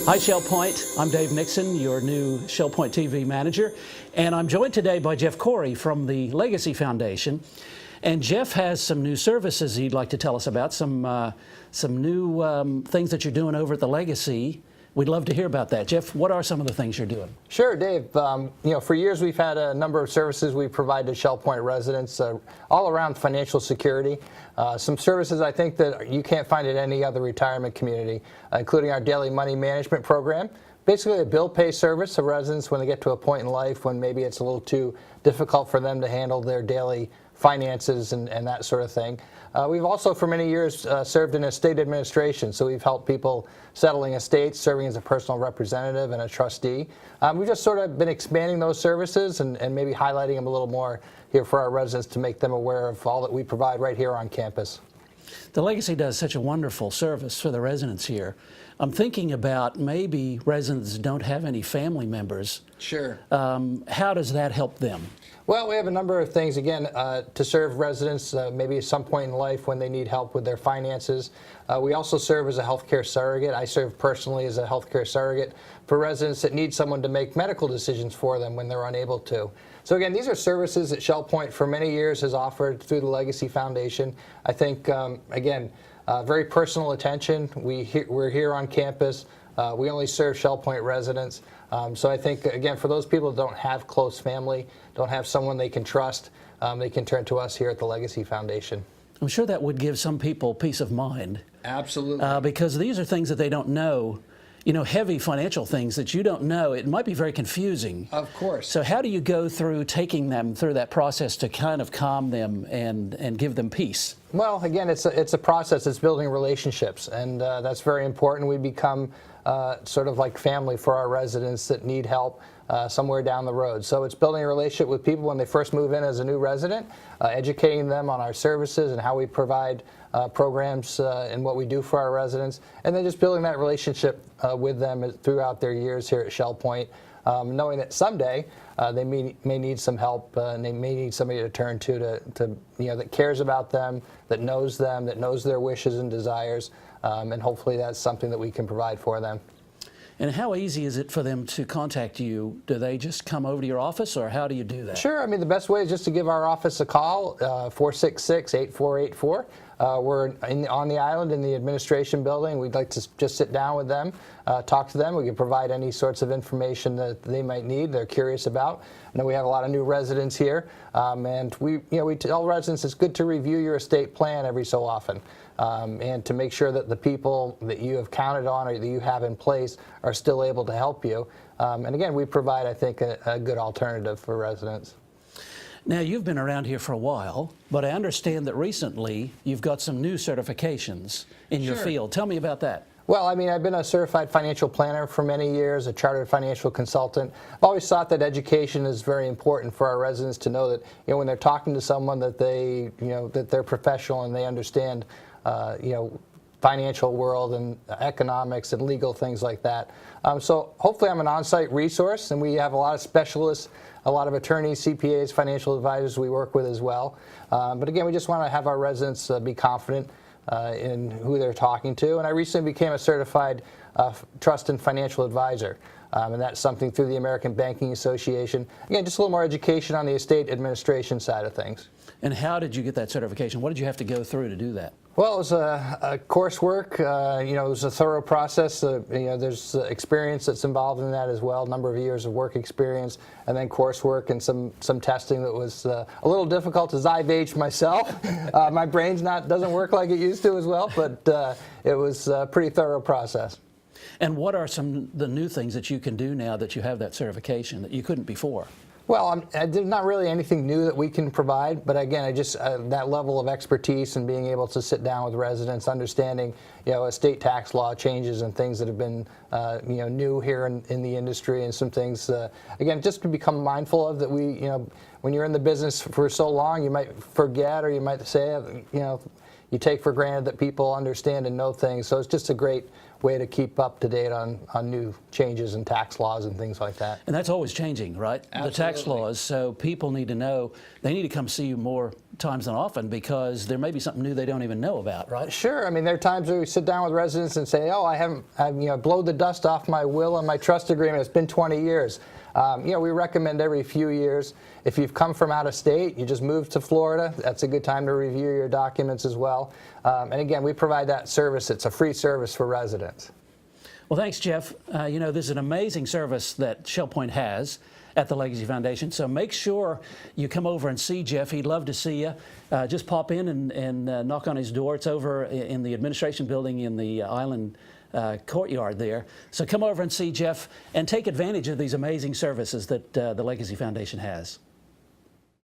Hi, ShellPoint. I'm Dave Nixon, your new ShellPoint TV manager, and I'm joined today by Jeff Corey from the Legacy Foundation. And Jeff has some new services he'd like to tell us about, some new things that you're doing over at the Legacy. We'd love to hear about that. Jeff, what are some of the things you're doing? Sure, Dave. For years we've had a number of services we provide to ShellPoint residents all around financial security. Some services I think that you can't find at any other retirement community, including our daily money management program. Basically a bill pay service to residents when they get to a point in life when maybe it's a little too difficult for them to handle their daily finances and that sort of thing. We've also for many years served in estate administration, so we've helped people settling estates, serving as a personal representative and a trustee. We've just sort of been expanding those services and maybe highlighting them a little more here for our residents to make them aware of all that we provide right here on campus. The Legacy does such a wonderful service for the residents here. I'm thinking about maybe residents don't have any family members. Sure. How does that help them? Well, we have a number of things, again, to serve residents maybe at some point in life when they need help with their finances. We also serve as a healthcare surrogate. I serve personally as a healthcare surrogate for residents that need someone to make medical decisions for them when they're unable to. So again, these are services that ShellPoint for many years has offered through the Legacy Foundation. I think, again, very personal attention. We're here on campus. We only serve ShellPoint residents. So I think, again, for those people that don't have close family, don't have someone they can trust, they can turn to us here at the Legacy Foundation. I'm sure that would give some people peace of mind. Absolutely. Because these are things that they don't know. You know, heavy financial things that you don't know, it might be very confusing. Of course. So how do you go through taking them through that process to kind of calm them and give them peace? Well, again, it's a process. It's building relationships, and that's very important. We become sort of like family for our residents that need help somewhere down the road. So it's building a relationship with people when they first move in as a new resident, educating them on our services and how we provide programs and what we do for our residents, and then just building that relationship with them throughout their years here at ShellPoint, knowing that someday they may need some help and they may need somebody to turn to that cares about them, that knows their wishes and desires, and hopefully that's something that we can provide for them. And how easy is it for them to contact you? Do they just come over to your office, or how do you do that? Sure. I mean, the best way is just to give our office a call, 466-8484. We're on the island in the administration building. We'd like to just sit down with them, talk to them. We can provide any sorts of information that they might need, they're curious about. I know we have a lot of new residents here, and we tell residents it's good to review your estate plan every so often. And to make sure that the people that you have counted on or that you have in place are still able to help you. And again, we provide, I think, a good alternative for residents. Now, you've been around here for a while, but I understand that recently you've got some new certifications in your field. Tell me about that. Well, I mean, I've been a certified financial planner for many years, a chartered financial consultant. I've always thought that education is very important for our residents to know that, when they're talking to someone that that they're professional and they understand, financial world and economics and legal things like that. So hopefully I'm an on-site resource, and we have a lot of specialists, a lot of attorneys, CPAs, financial advisors we work with as well. But again, we just want to have our residents be confident in who they're talking to. And I recently became a certified trust and financial advisor. And that's something through the American Banking Association. Again, just a little more education on the estate administration side of things. And how did you get that certification? What did you have to go through to do that? Well, it was a coursework. It was a thorough process. There's experience that's involved in that as well, a number of years of work experience, and then coursework and some testing that was a little difficult as I've aged myself. My brain's doesn't work like it used to as well, but it was a pretty thorough process. And what are the new things that you can do now that you have that certification that you couldn't before? Well, there's not really anything new that we can provide, but again, I just that level of expertise and being able to sit down with residents, understanding estate tax law changes and things that have been new here in the industry, and some things again just to become mindful of that when you're in the business for so long, you might forget, or you might say you take for granted that people understand and know things. So it's just a great way to keep up to date on new changes in tax laws and things like that. And that's always changing, right? Absolutely. The tax laws, so people need to know, they need to come see you more times than often because there may be something new they don't even know about, right? Sure. I mean, there are times where we sit down with residents and say, oh, I've blown the dust off my will and my trust agreement. It's been 20 years. We recommend every few years. If you've come from out of state, you just moved to Florida, that's a good time to review your documents as well. And again, we provide that service. It's a free service for residents. Well, thanks, Jeff. There's an amazing service that ShellPoint has at the Legacy Foundation, so make sure you come over and see Jeff. He'd love to see you. Just pop in and knock on his door. It's over in the administration building in the Island courtyard there. So come over and see Jeff and take advantage of these amazing services that the Legacy Foundation has.